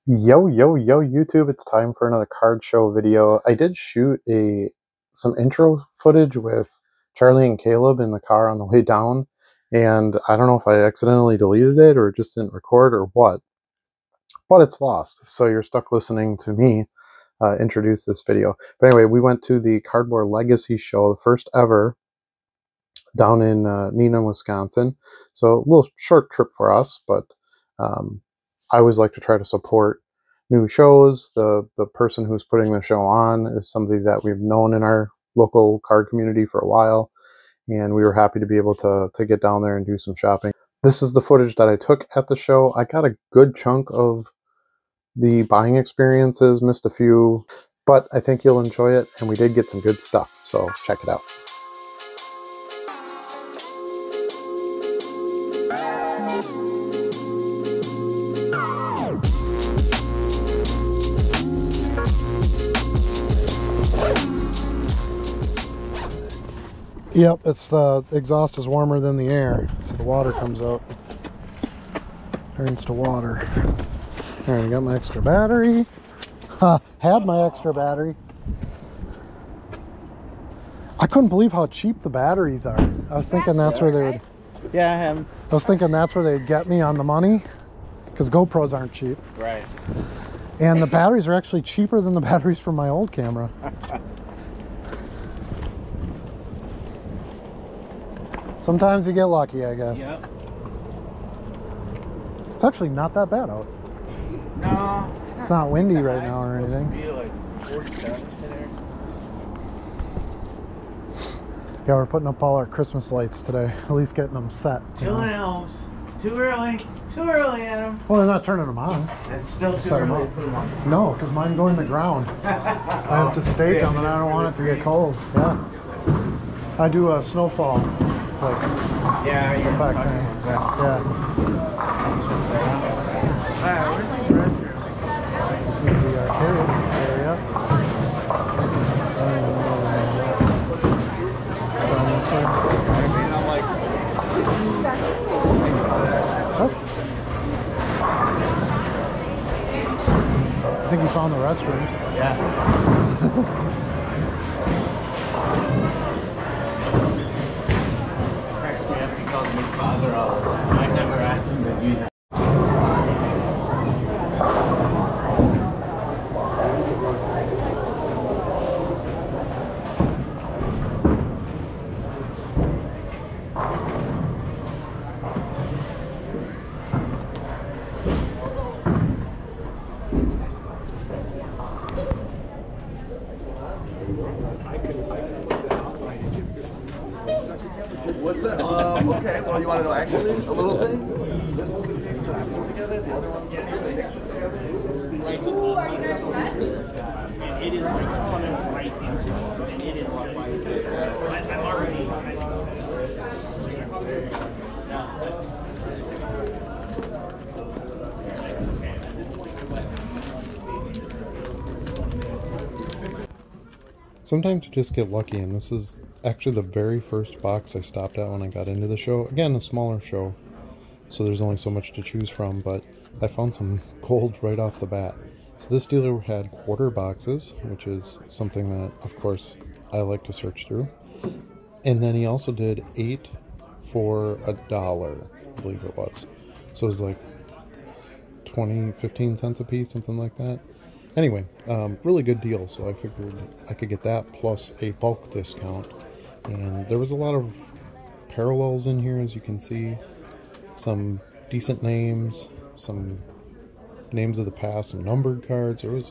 Yo, yo, yo, YouTube, it's time for another card show video. I did shoot some intro footage with Charlie and Caleb in the car on the way down, and I don't know if I accidentally deleted it or just didn't record or what, but it's lost. So you're stuck listening to me introduce this video. But anyway, we went to the Cardboard Legacy show, the first ever, down in Neenah, Wisconsin. So a little short trip for us, but I always like to try to support new shows. The person who's putting the show on is somebody that we've known in our local card community for a while, and we were happy to be able to get down there and do some shopping. This is the footage that I took at the show. I got a good chunk of the buying experiences, missed a few, but I think you'll enjoy it, and we did get some good stuff, so check it out. Yep, it's the exhaust is warmer than the air, so the water comes out, turns to water. All right, I got my extra battery. Had my extra battery. I couldn't believe how cheap the batteries are. I was thinking that's where they would. Yeah, I am. I was thinking that's where they'd get me on the money, because GoPros aren't cheap. Right. And the batteries are actually cheaper than the batteries from my old camera. Sometimes you get lucky, I guess. Yep. It's actually not that bad out. No. It's not windy right now or anything. It'll be like 47 today. Yeah, we're putting up all our Christmas lights today. At least getting them set. Chilling elves. Too early. Too early, Adam. Well, they're not turning them on. It's still too Set 'em early up. to put them on. No, because mine go in the ground. I have to stake them, and I don't want it to get cold. Yeah. I do a snowfall, like, Yeah, you're effect talking thing. about that. Yeah. Alright, where's the restroom? This is the arcade area. Down this way. I mean, I'm like, What? I think you found the restrooms. yeah. Cracks me up, he calls me father all the time. I never asked him to do that. What's that? Okay, well, you want to know actually a little thing? It is like coming right into it. And it is just, I'm already. Sometimes you just get lucky, and this is actually the very first box I stopped at when I got into the show. Again, a smaller show, so there's only so much to choose from, but I found some gold right off the bat. So this dealer had quarter boxes, which is something that, of course, I like to search through. And then he also did 8 for $1, I believe it was. So it was like 15 cents a piece, something like that. Anyway, really good deal, so I figured I could get that plus a bulk discount. And there was a lot of parallels in here, as you can see. Some decent names, some names of the past, some numbered cards. There was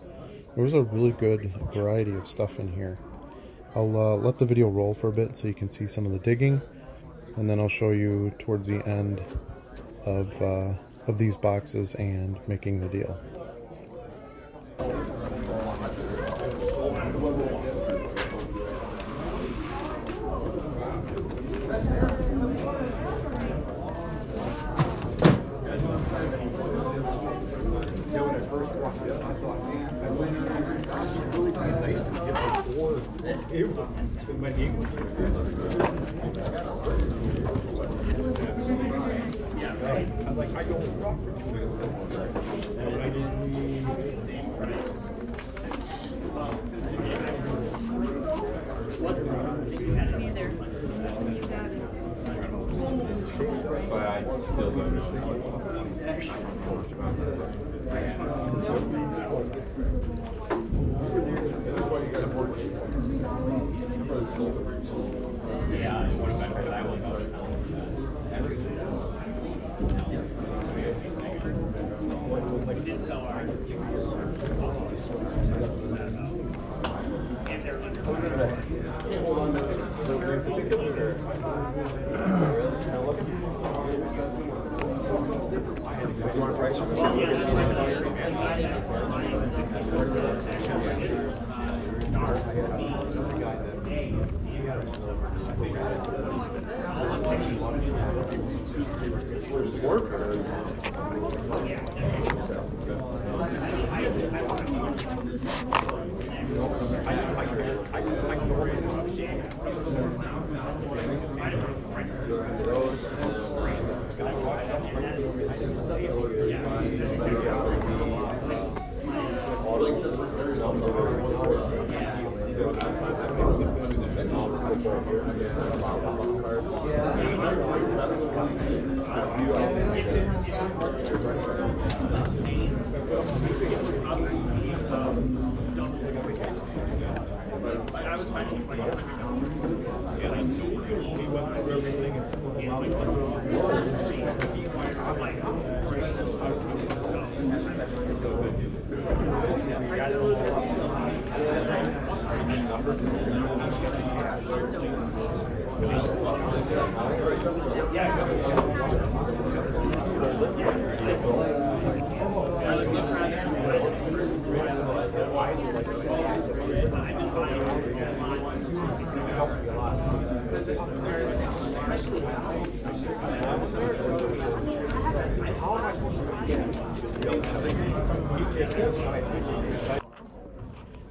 a really good variety of stuff in here. I'll let the video roll for a bit so you can see some of the digging, and then I'll show you towards the end of these boxes and making the deal. I'm like, I don't rock for 2.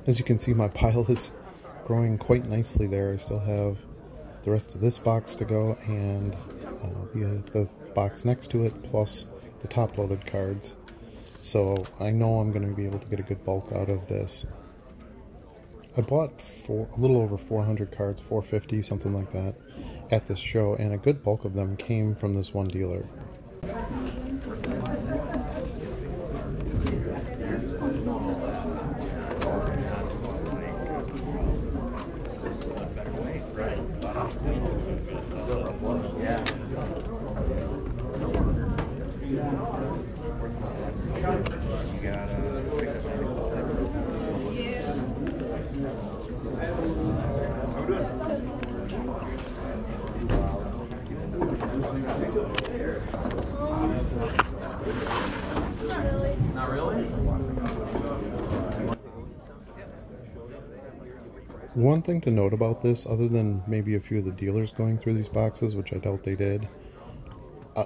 As you can see, my pile is growing quite nicely there. I still have the rest of this box to go, and the box next to it, plus the top-loaded cards. So I know I'm going to be able to get a good bulk out of this. I bought a little over 400 cards, 450, something like that, at this show, and a good bulk of them came from this one dealer. One thing to note about this, other than maybe a few of the dealers going through these boxes, which I doubt they did,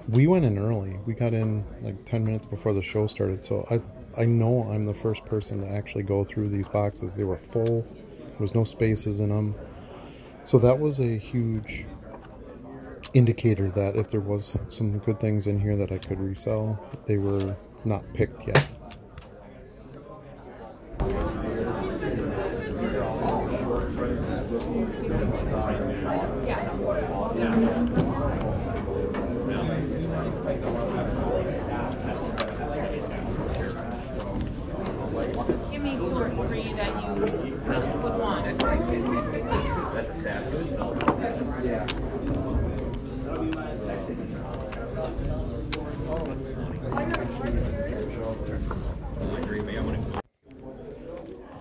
we went in early. We got in like 10 minutes before the show started, so I know I'm the first person to actually go through these boxes. They were full. There was no spaces in them. So that was a huge indicator that if there was some good things in here that I could resell, they were not picked yet. Give me 2 or 3 that you would want.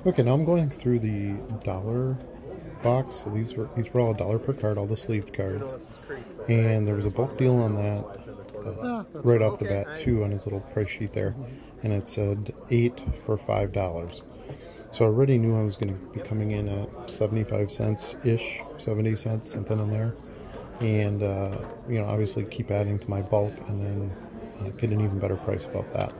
Okay, now I'm going through the dollar box. So these were all $1 per card, all the sleeved cards, and there was a bulk deal on that right off the bat too on his little price sheet there, and it said 8 for $5. So I already knew I was going to be coming in at 75 cents ish, 70 cents, something in there, and you know, obviously keep adding to my bulk and then get an even better price about that.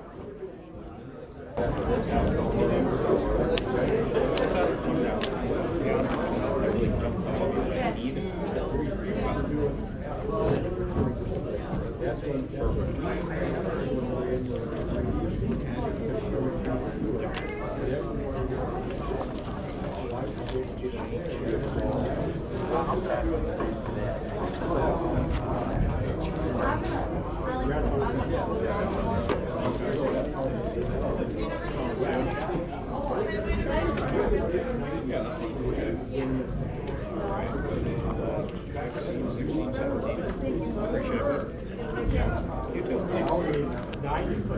So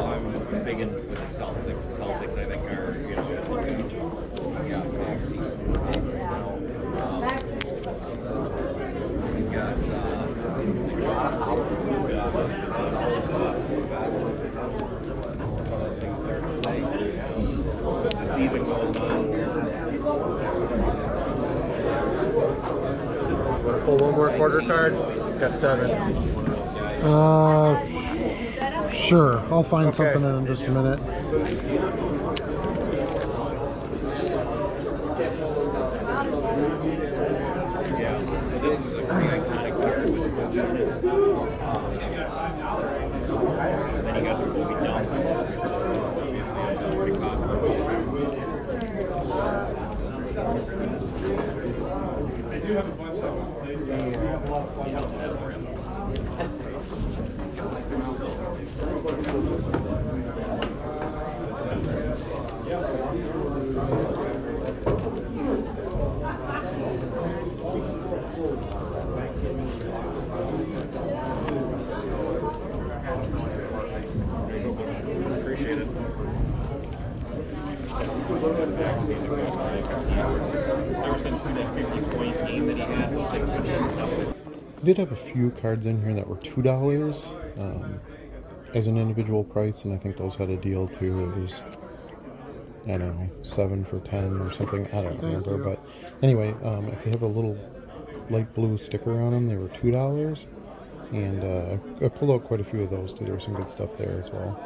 I'm big in with the Celtics. The Celtics, I think, are, yeah, Maxi Super Bowl right now. We've got John Howard, one of those things hard to say. As the season goes on. Want to pull one more quarter card? Got 7. Sure. I'll find something in just a minute. Yeah, so this is a pretty iconic card with John. And then you got the Kobe Dunk. Obviously, a pretty popular one. I do have a bunch of them. Appreciate it. Ever since that 50-point game that he had, those things been shooting up. I did have a few cards in here that were $2 as an individual price, and I think those had a deal too. It was, I don't know, 7 for 10 or something. I don't remember, but anyway, if they have a little light blue sticker on them, they were $2, and I pulled out quite a few of those too. There was some good stuff there as well.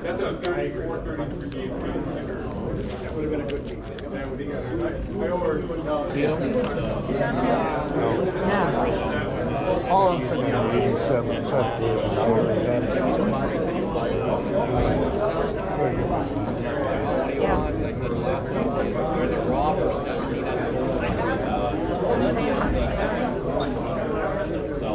That's a good 433 game. That would have been a good week. That would be good. I ordered $1. All I'm saying is 7 Yeah. As I said last week, there's a raw for 70 that's sold. So,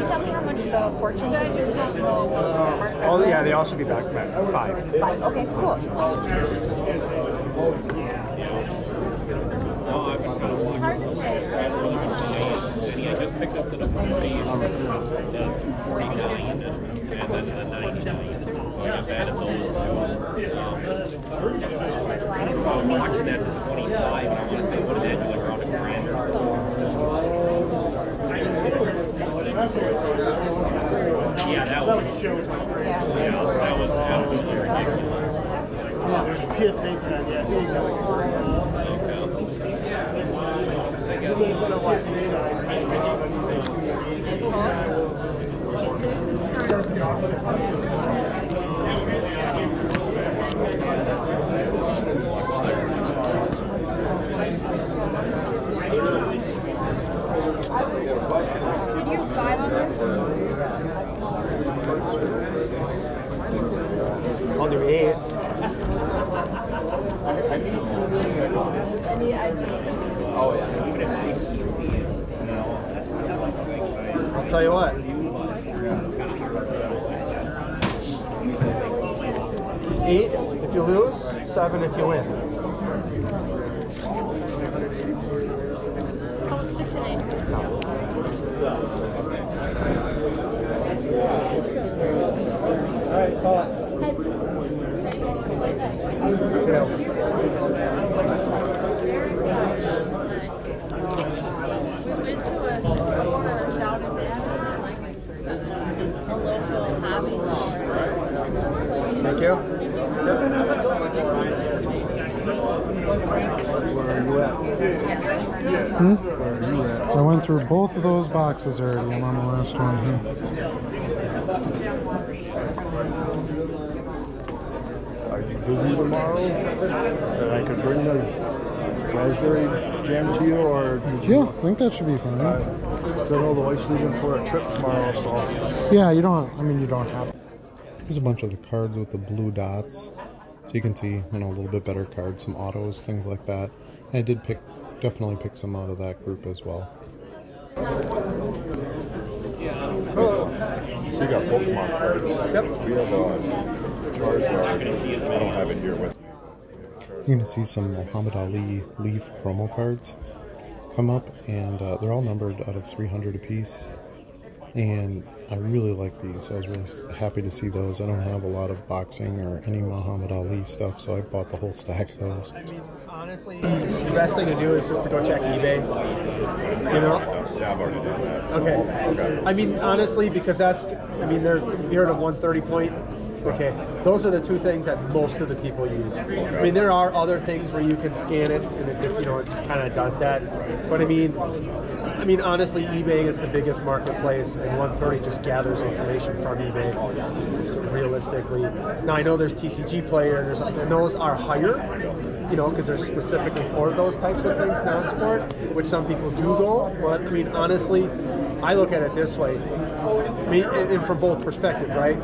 Tell me how much the fortunes are. Oh, yeah, they all should be back at 5. Okay, cool. I just picked up the 249 and then the 99. So I just added those two. I was watching that to 25 and I want to say, what did that do, like around $1,000 or so? Yeah, that was showtime. Yeah, that was absolutely ridiculous. Yeah, there's a PSA 10. Yeah, I think you got like Did you have 5 on this? I'll do 8. I'll tell you what. 8 if you lose, 7 if you win. How about 6 and 8? Alright, call it. Heads. Tails. We went to a store down in Madison, a local hobby store. Thank you. I went through both of those boxes already. I'm on the last one here. Are you busy tomorrow? That I could bring the raspberry jam to you, or Yeah, I think that should be fine. I know the wife's leaving for a trip tomorrow, so Yeah, you don't. I mean, you don't have. There's a bunch of the cards with the blue dots, so you can see, you know, a little bit better cards, some autos, things like that. And I did definitely pick some out of that group as well. So you got Pokemon cards. Yep. We have a Charizard. I don't have it here with. You're going to see some Muhammad Ali Leaf promo cards come up, and they're all numbered out of 300 apiece. And I really like these, so I was really happy to see those. I don't have a lot of boxing or any Muhammad Ali stuff, so I bought the whole stack of those. I mean, honestly, the best thing to do is just to go check eBay. You know? Yeah, I've already done that. So. Okay. I mean, honestly, because that's, I mean, there's, you heard of 130 point? Okay. Those are the two things that most of the people use. I mean, there are other things where you can scan it and it just, you know, it kind of does that. But I mean, honestly, eBay is the biggest marketplace, and 130 just gathers information from eBay, realistically. Now, I know there's TCG Player, and those are higher, you know, because they're specifically for those types of things, non-sport, which some people do go. But, I mean, honestly, I look at it this way. I mean, and from both perspectives, right?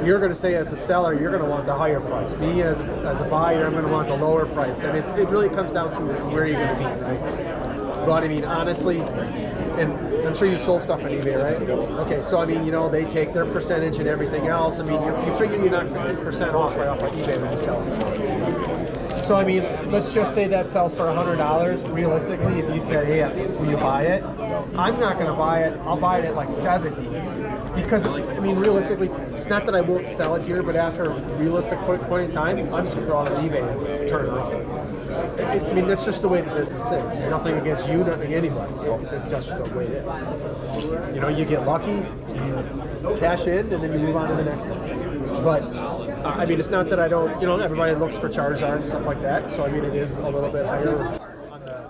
You're going to say as a seller, you're going to want the higher price. Me as a buyer, I'm going to want the lower price. And it really comes down to where you're going to be, right? But I mean, honestly, and I'm sure you've sold stuff on eBay, right? Okay, so I mean, you know, they take their percentage and everything else. I mean, you figure you knock 50% off right off of eBay when you sell stuff. So I mean, let's just say that sells for $100. Realistically, if you say, hey, will you buy it? I'm not going to buy it. I'll buy it at like 70. Because, I mean, realistically, it's not that I won't sell it here, but after a realistic point in time, I'm just going to throw it on eBay and turn it around. I mean, that's just the way the business is. Nothing against you, nothing anybody. It's just the way it is. You know, you get lucky, you cash in, and then you move on to the next thing. But, I mean, it's not that I don't, you know, everybody looks for Charizard and stuff like that, so I mean, it is a little bit higher.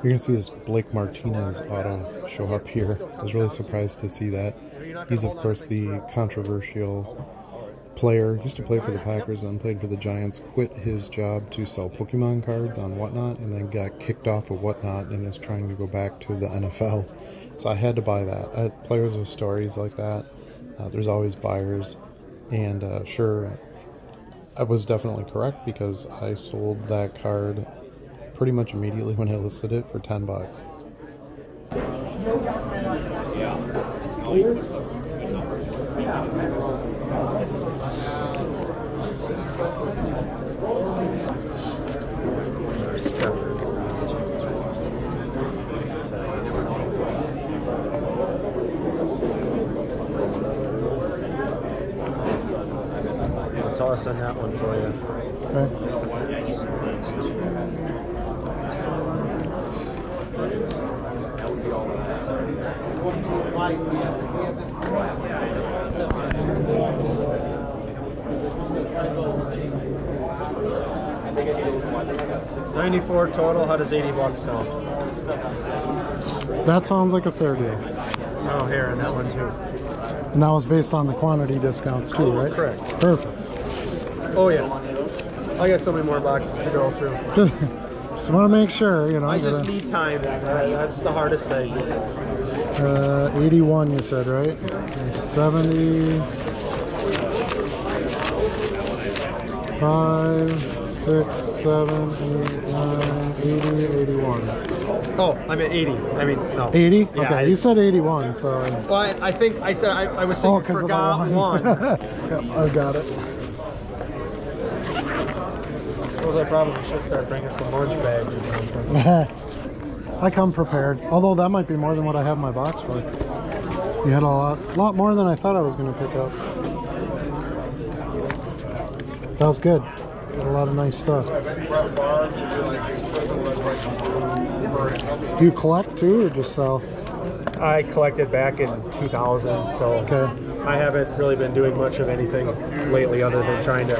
You're going to see this Blake Martinez auto show up here. I was really surprised to see that. He's, of course, the controversial player. Used to play for the Packers, then played for the Giants, quit his job to sell Pokemon cards on Whatnot, and then got kicked off of Whatnot and is trying to go back to the NFL. So I had to buy that. Players with stories like that, there's always buyers. And sure, I was definitely correct because I sold that card pretty much immediately when I listed it for $10. I'll toss on that one for you. Okay. 94 total. How does $80 sound? That sounds like a fair deal. Oh, here, and that one too. And that was based on the quantity discounts too, right? Correct. Perfect. Oh yeah. I got so many more boxes to go through. Just want to make sure, you know. I just need time. That's the hardest thing. 81 you said, right? 70. 5, 6, 7, 8, 9, 80, 81. Oh, I'm at 80. I mean, no. 80? Yeah, okay, you said 81, so. Well, I think I said I was saying forgot one. Yep, I got it. I suppose I probably should start bringing some lunch bags or something. I come prepared. Although that might be more than what I have my box for. You had a lot more than I thought I was going to pick up. That was good. Got a lot of nice stuff. Do you collect too, or just sell? I collected back in 2000, so okay. I haven't really been doing much of anything lately other than trying to,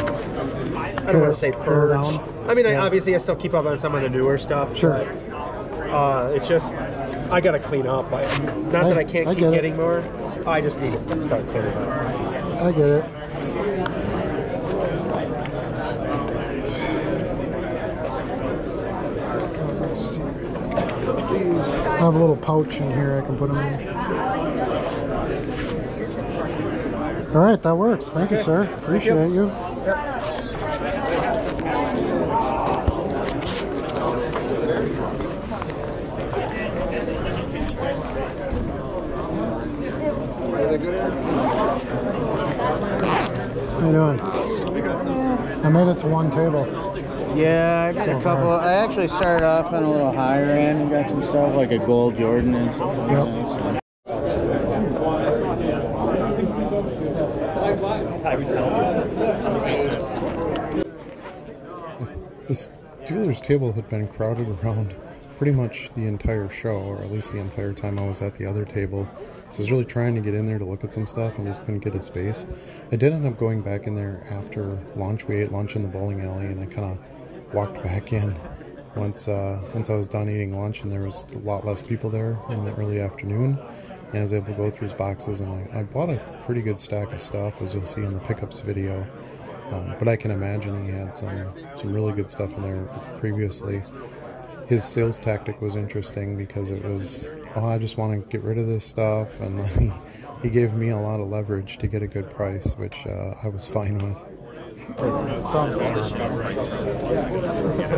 I don't want to say purge. I mean, obviously I still keep up on some of the newer stuff. Sure. But, it's just, I gotta clean up. Not that I can't keep getting more. I just need to start cleaning up. I get it. Let's see. These I have a little pouch in here I can put them in. All right, that works. Thank you, sir. Appreciate you. How you doing? I made it to one table. Yeah, I got a couple. I actually started off on a little higher end and got some stuff like a gold Jordan and stuff like that. This dealer's table had been crowded around pretty much the entire show, or at least the entire time I was at the other table. So I was really trying to get in there to look at some stuff and just couldn't get a space. I did end up going back in there after lunch. We ate lunch in the bowling alley, and I kind of walked back in once I was done eating lunch, and there was a lot less people there in the early afternoon. And I was able to go through his boxes, and I bought a pretty good stack of stuff, as you'll see in the pickups video. But I can imagine he had some really good stuff in there previously. His sales tactic was interesting because it was, oh, I just want to get rid of this stuff, and he gave me a lot of leverage to get a good price, which I was fine with.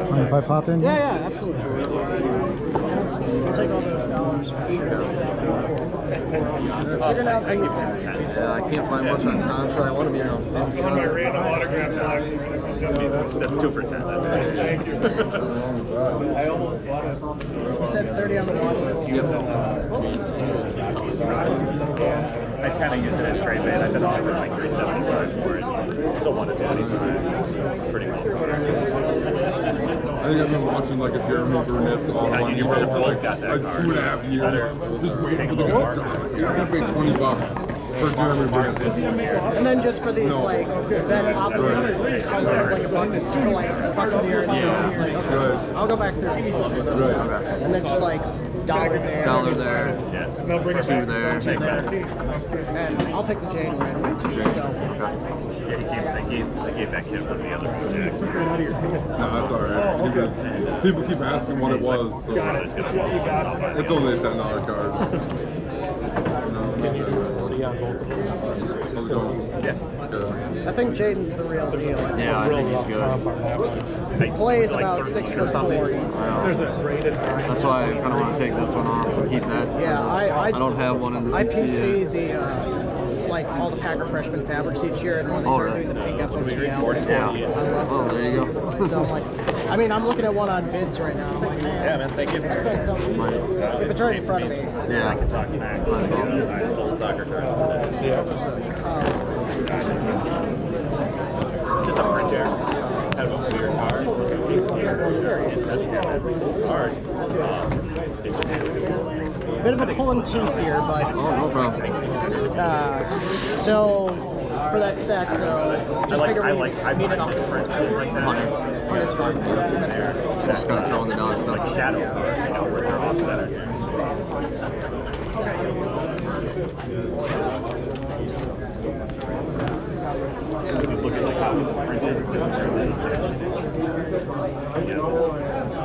Mind if I pop in? Yeah, absolutely. I'll take all those dollars for sure. Figuring out things. Yeah, I can't find much on console. I want to be around 50. One of my random autograph collections. That's 2 for 10. That's great. Thank you. I almost bought it. You said 30 on the watch. I kind of use it as trade bait. I've been offered like $375 for it. So 1 to 20. Pretty much. I think I've been watching like a Jeremy Burnett's on you eBay for like 2.5 years. Just waiting for the good time. He's gonna pay $20 for Jeremy Burnett. And then just for these like that optic color, like a bucket for like $1 for the Aaron Jones, like okay, I'll go back through and post some of those stuff. And then just like dollar there, $2 there, $2 there, and I'll take the Jane right away too. So. Yeah, they gave that kid one of the other projects. No, that's alright. People keep asking what it was, so it's only a $10 card. How's it going? Yeah. I think Jaden's the real deal. I think he's good. He plays about 6 foot 4. That's why I kind of want to take this one off and keep that. Yeah, I don't have one in the I PC the like all the Packer freshman fabrics each year, and when they start doing the pink FOTLs, I love those. There you go. So I'm like, I mean, I'm looking at one on bids right now. I'm like, man, thank you. I spent some. If it's right in front of me, I can talk smack. I sold soccer cards today. Just a printer. Kind of a weird card. there it is. That's a cool card. Bit of a pulling teeth here, but no problem. So for that stack, so just figure we need it off. 100's fine. Yeah, that's good. Just kind of throwing the dollar stuff. Like a shadow card, you know, where they're offset. Look at like how it's printed.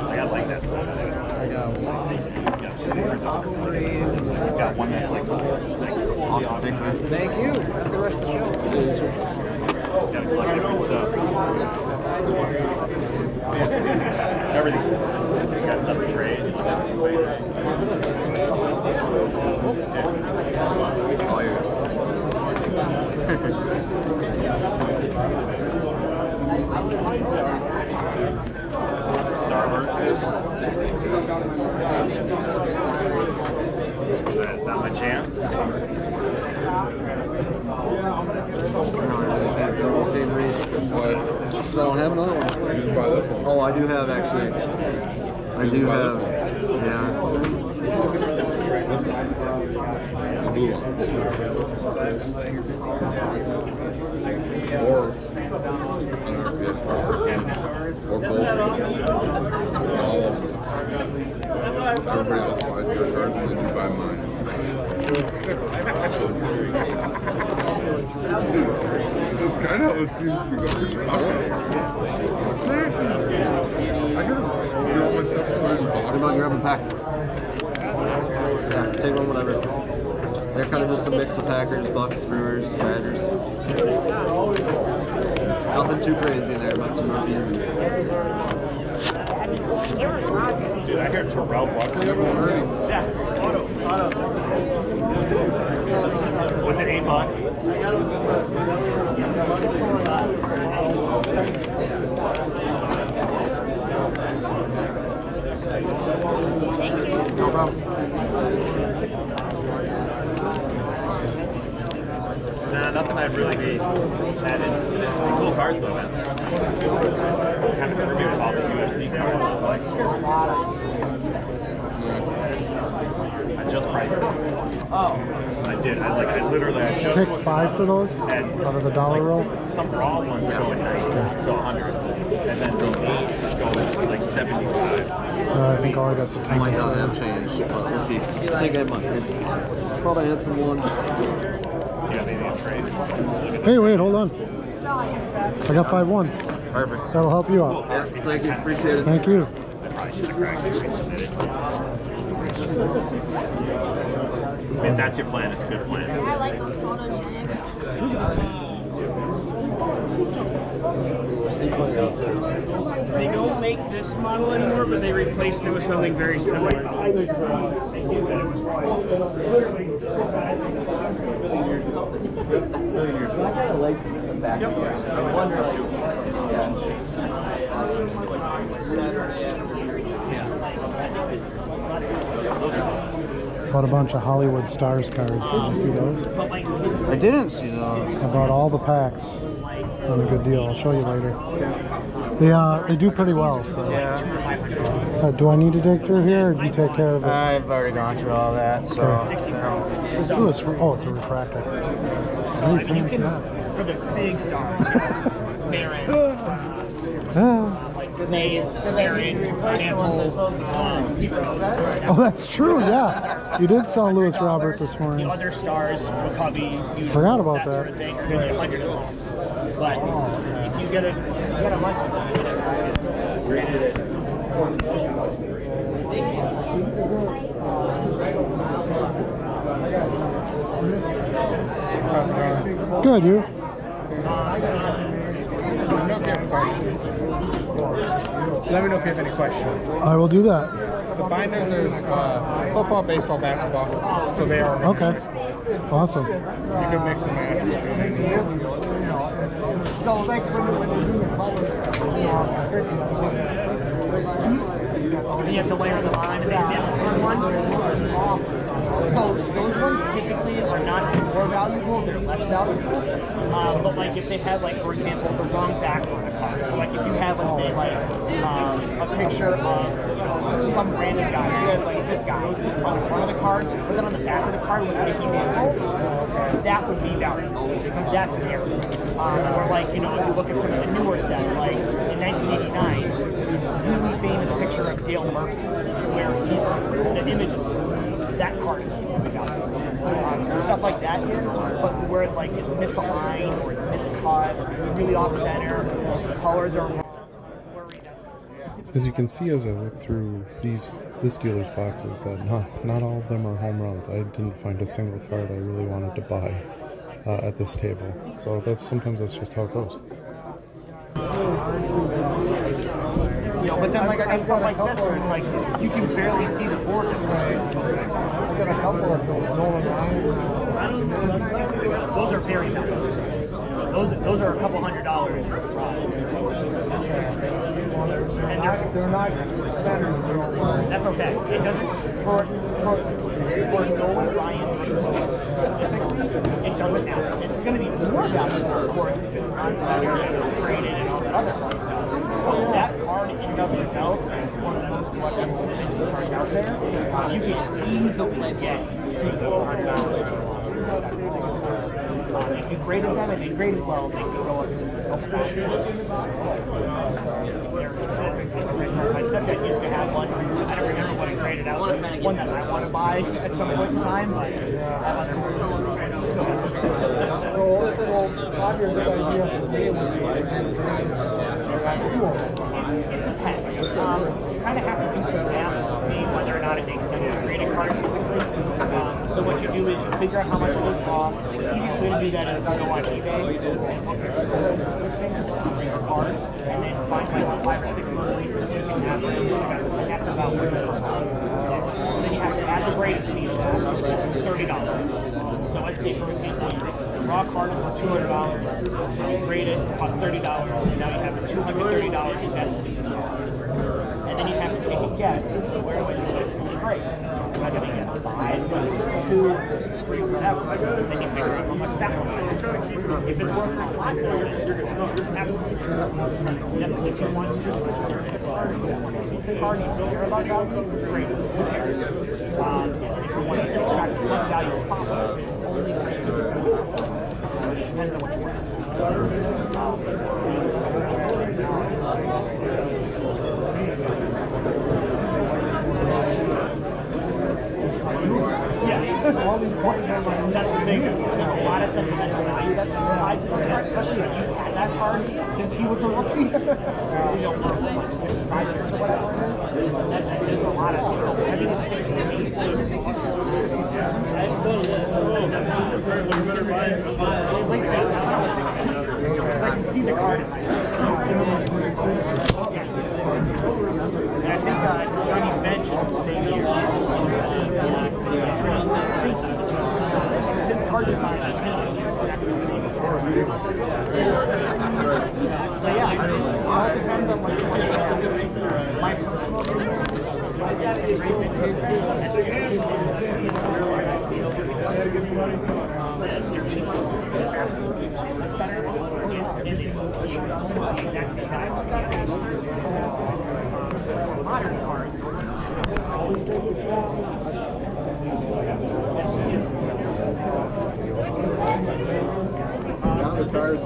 I got like that stuff. I got 1, 2, 3, 4. Got one that's like Awesome, thanks, man. Thank you. Have a good rest of the show. Gotta collect different stuff. Everything. You got stuff to trade. Oh, yeah. That's not my jam. Because I don't have another one. You can buy this one. Oh, I do have actually. I do have. Yeah. The blue one. Or or both. Everybody else buys your cards. That's kind of how it seems to be going. I gotta get all my stuff and put it in the box. What about grabbing a pack? Yeah, take one, whatever. They're kind of just a mix of Packers, Bucks, Brewers, Badgers. Nothing too crazy in there, but some rookies. Dude, I hear Terrell Bucks. Yeah, auto. Was it $8? No problem. Nah, nothing I really be that interested in. Cool cards though, man. Kind of threw me with all the UFC cards. It's like, I just priced it. Oh, I did. I just Take 5 for those out of the dollar roll. Some raw ones are going 90 to 100, and then the 8 is going like 75. I think all I got is a I might not have changed, but let's see. I think I might. Probably had some ones. Yeah, maybe a trade. Hey, wait, hold on. I got 5 ones. Perfect. That'll help you out. Yeah, thank you. Appreciate it. Thank you. I probably should have cracked it and resubmitted. If that's your plan, it's a good plan. I like those photogenic. They don't make this model anymore, but they replaced it with something very similar. Bought a bunch of Hollywood Stars cards. Did you see those? I didn't see those. I bought all the packs on a good deal. I'll show you later. They do pretty well. So. Do I need to dig through here, or do you take care of it? I've already gone through all that, so. Ooh, it's a refractor. So, I mean, you can, for the big stars, Marin, like Maze, Marin, Ansel. Oh, that's true, yeah. You did sell Lewis Robert this morning. The other stars, McCovey, usually, Forgot about that. sort of thing, are going to be 100 or less. But if you get a bunch of them, graded it. Good, you? Let me know if you have any questions. I will do that. The binder, there's football, baseball, basketball, so they are okay. You Awesome. can mix and match. You have to layer them on and make this one. So those ones typically are not more valuable, they're less valuable. But like if they have, like, for example, the wrong back on a card. So like if you have, let's say, like a picture of some random guy, you have like this guy on the front of the card, but then on the back of the card with Mickey Mantle, that would be valuable because that's an error. Or like, if you look at some of the newer sets, like in 1989, there's a really famous picture of Dale Murphy where the image is that card is really valuable. So stuff like that is, but where it's like it's misaligned or it's miscut or it's really off center, the colors are wrong. As you can see as I look through this dealer's boxes, that not all of them are home runs. I didn't find a single card I really wanted to buy at this table. So sometimes that's just how it goes. But then like I got stuff like this where it's like you can barely see the board. Those are very valuable. Those are a couple $100. And they're not centered. That's okay. It doesn't for Nolan Ryan specifically, it doesn't matter. It's going to be more valuable, of course, if it's on center and it's graded and all that other fun stuff. But that card in and of itself is one of the most collectible vintage cards out there. You can easily get $200. If you graded them and they graded well, they can go up. That's a great card. My stepdad used to have one. I don't remember what it graded out. One that I want to buy at some point in time, but It depends. You kind of have to do some math to see whether or not it makes sense to create a card typically. So what you do is you figure out how much it is off. The easiest way to do that is to go on eBay and look at listings for cards, and then find like 5 or 6 most recent you can average, and that's about what you're looking for. So then you have to add the grading fee to that, which is $30. So let's say, for example, the raw card is worth $200, you grade it, it costs $30, and now you have $230 invested in these cards. And then you have to take a guess as to where it is great. Am I going to get 5, 2, 3, whatever? Then you figure out how much that was. If it's worth a lot more, absolutely. If you want to keep the card, you care about value, great. Who cares? If you want to extract as much value as possible, only great. It depends on what you want. Yes. That's the thing. There's a lot of sentimental value that's tied to this card, especially if you've had that card since he was a rookie. You know, for 5 years or whatever it is. There's a lot of stuff. Everything's 16 and 8. Late 60s. I can see the card in my head. And I think Johnny Bench is the same year. His card design is exactly the same. But yeah, it all depends on what you want to do. My personal opinion is a great vintage. They're cheaper. It's better. And they look the exact same guy. Modern cards. The cards.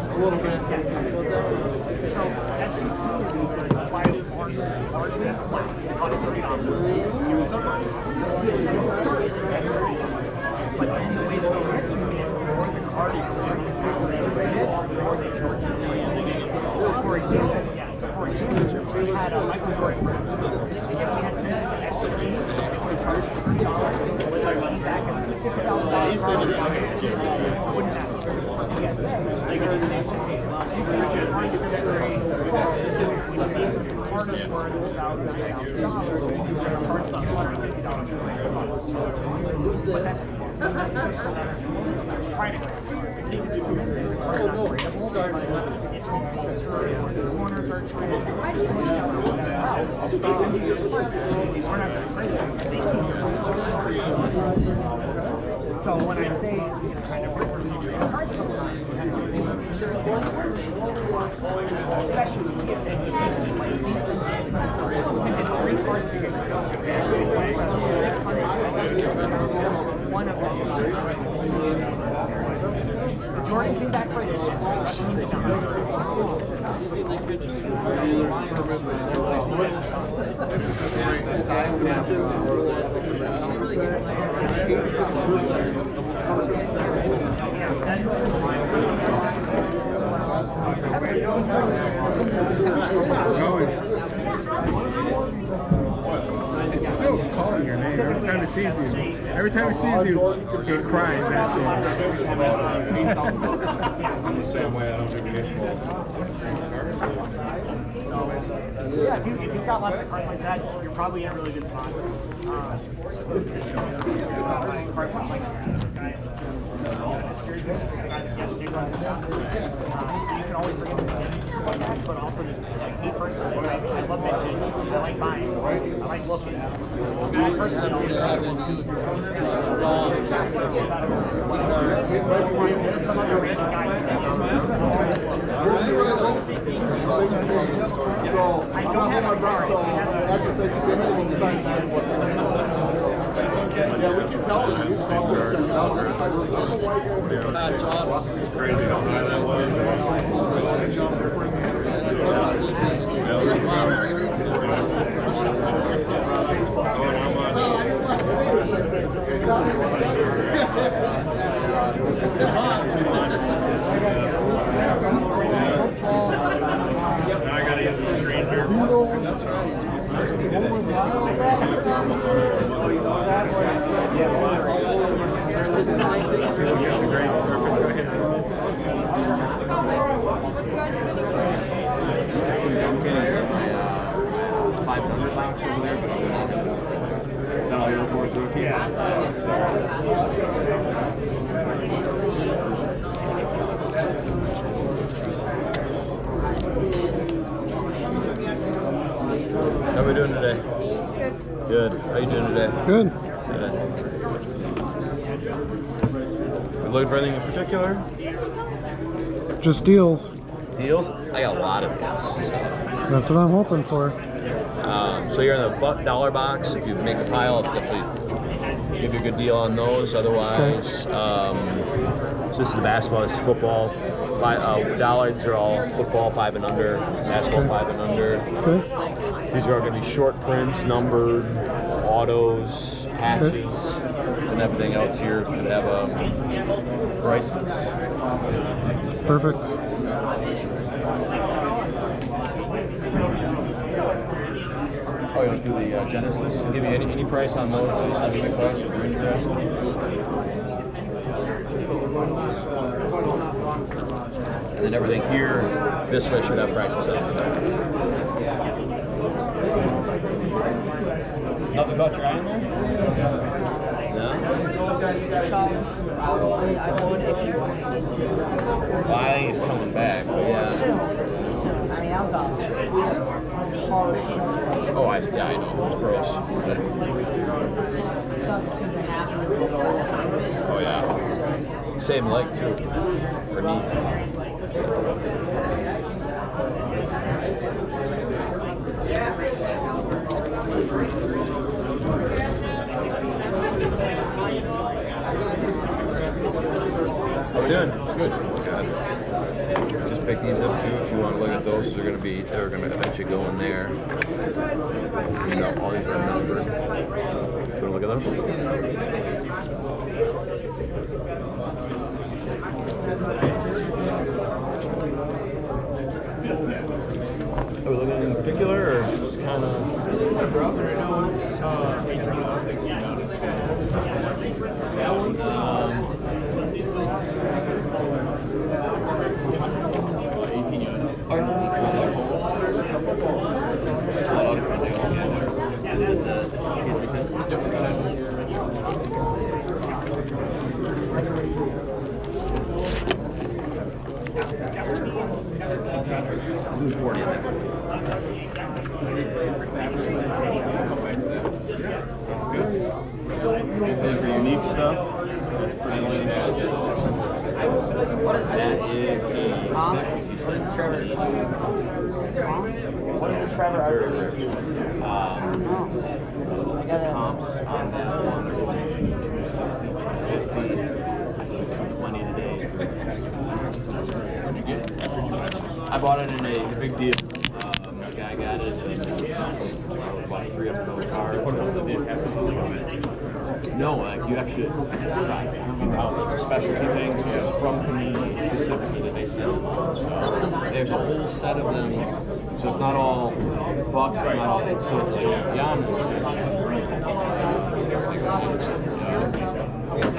A little bit. So SGC is quite largely flat. Costs $30. But then the way that they get you is the more the card is integrated, the more they charge you. For example, we had a Michael Jordan. If we had sent it to SGC, we charged $30. Which I went back and $50,000. Wouldn't happen. Yes, they got the same thing. You should find a consideration part is worth $1,000. You charge them $250 for it. But that's trying to corners are traded. So when I say it's kind of worth especially if they like these 3 cards to get rid of one of them. Jordan came back for it. It's still calling your name every time it sees you. Every time it sees you, it cries at you. I'm the same way. I don't do baseball. Yeah, if you've got lots of cards like that, you're probably in a really good spot. Cards like you can always bring them in like that, but also just like me personally, I love vintage. I like buying. I like looking. I personally always like looking. Some other random guy. I don't have a car. Yeah, we can tell them. It's crazy how high that was. Now I gotta use the stranger. $500 box over there, but is that all your reports are okay? How are we doing today? Good. How you doing today? Good. Good. You looking for anything in particular? Just deals. Deals? I got a lot of deals. So. That's what I'm hoping for. So you're in the dollar box. If you make a pile, I'll definitely give you a good deal on those. Otherwise, so this is the basketball. This is football. Dollards are all football 5 and under, basketball 5 and under. Okay. These are all going to be short prints, numbered, autos, patches, and everything else here should have prices. Perfect. Oh, you want to do the Genesis? I'll give you any price on those. I'll give you a price if you're interested. And then everything here, this way should have prices on the back. Nothing about your eye in there? No? Well, I think he's coming back, but yeah. I mean, that was a hard. Oh, I know. It was gross. Oh, yeah. Same leg, too, for me. How we doing? Good. Good. Just pick these up too if you want to look at those. They're gonna eventually go in there. So, you know, all these are numbered. You want to look at those? Are we looking at anything in particular, or just kind of? Anything for unique stuff? That's pretty late. That is a specialty set. What is the Trevor? Comps on that one are going to 260, 250, 220 today. What'd you get? I bought it in a big deal. A guy got it and bought 3 of those cars. No, like you actually try. It's a specialty thing, so it's from communities specifically that they sell. So there's a whole set of them. So it's not all bucks, it's not all, so it's like Yams.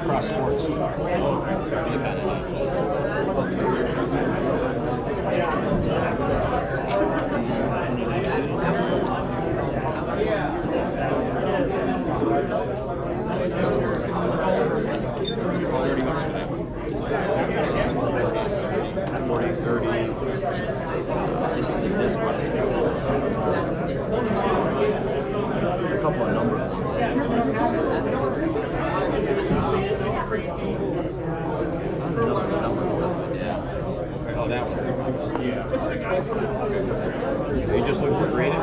Cross sports. Really kind of neat. $30 for that one.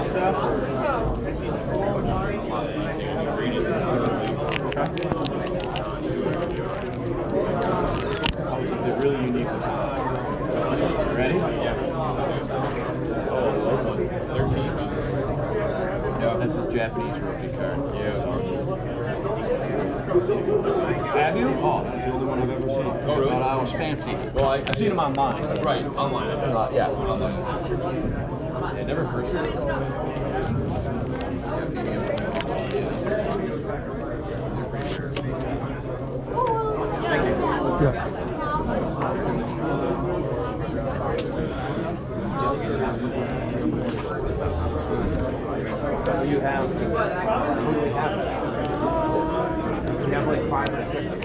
stuff? It's really unique. Ready? Yeah. Oh, 13. Yeah. That's his Japanese rookie card. Yeah. Have you? Oh, that's the only one I've ever seen. Oh, really? But I was fancy. Well, I've seen him online. Right, online. Yeah. It never hurts. You have like 5 or 6.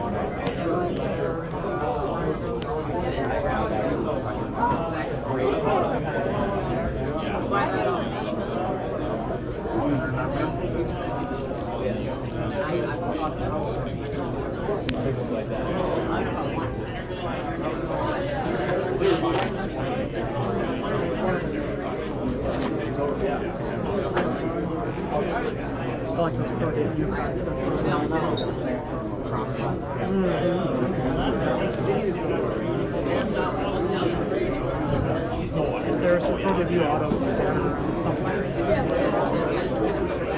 There's a point of view auto scattered somewhere.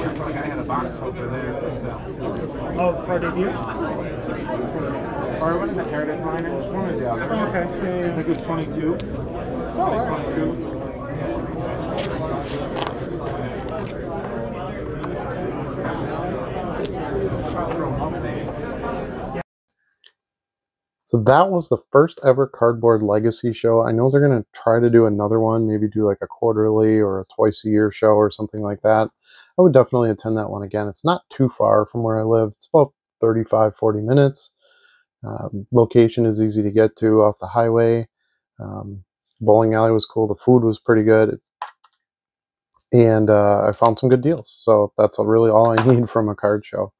Looks like I had a box over there for sale. Oh, for debut? Or one of the Heritage Miners. One of the other. Okay. I think it was 22. Oh, 22. So that was the first ever Cardboard Legacy show. I know they're going to try to do another one, maybe do like a quarterly or a twice a year show or something like that. I would definitely attend that one again. It's not too far from where I live. It's about 35-40 minutes. Location is easy to get to off the highway. Bowling alley was cool. The food was pretty good. And I found some good deals. So that's really all I need from a card show.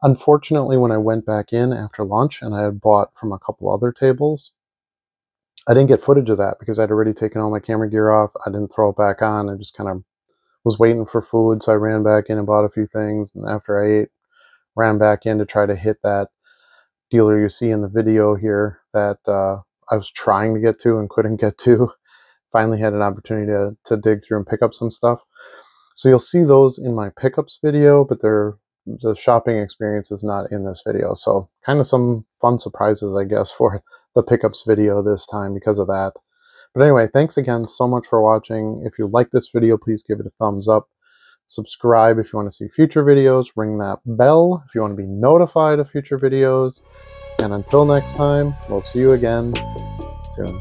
Unfortunately, when I went back in after lunch and I had bought from a couple other tables, I didn't get footage of that because I'd already taken all my camera gear off. I didn't throw it back on. I just kind of was waiting for food, so I ran back in and bought a few things. And after I ate, ran back in to try to hit that dealer you see in the video here that I was trying to get to and couldn't get to. Finally had an opportunity to dig through and pick up some stuff. So you'll see those in my pickups video, but the shopping experience is not in this video. So kind of some fun surprises, I guess, for the pickups video this time because of that. But anyway, thanks again so much for watching. If you like this video, please give it a thumbs up. Subscribe if you want to see future videos. Ring that bell if you want to be notified of future videos. And until next time, we'll see you again soon.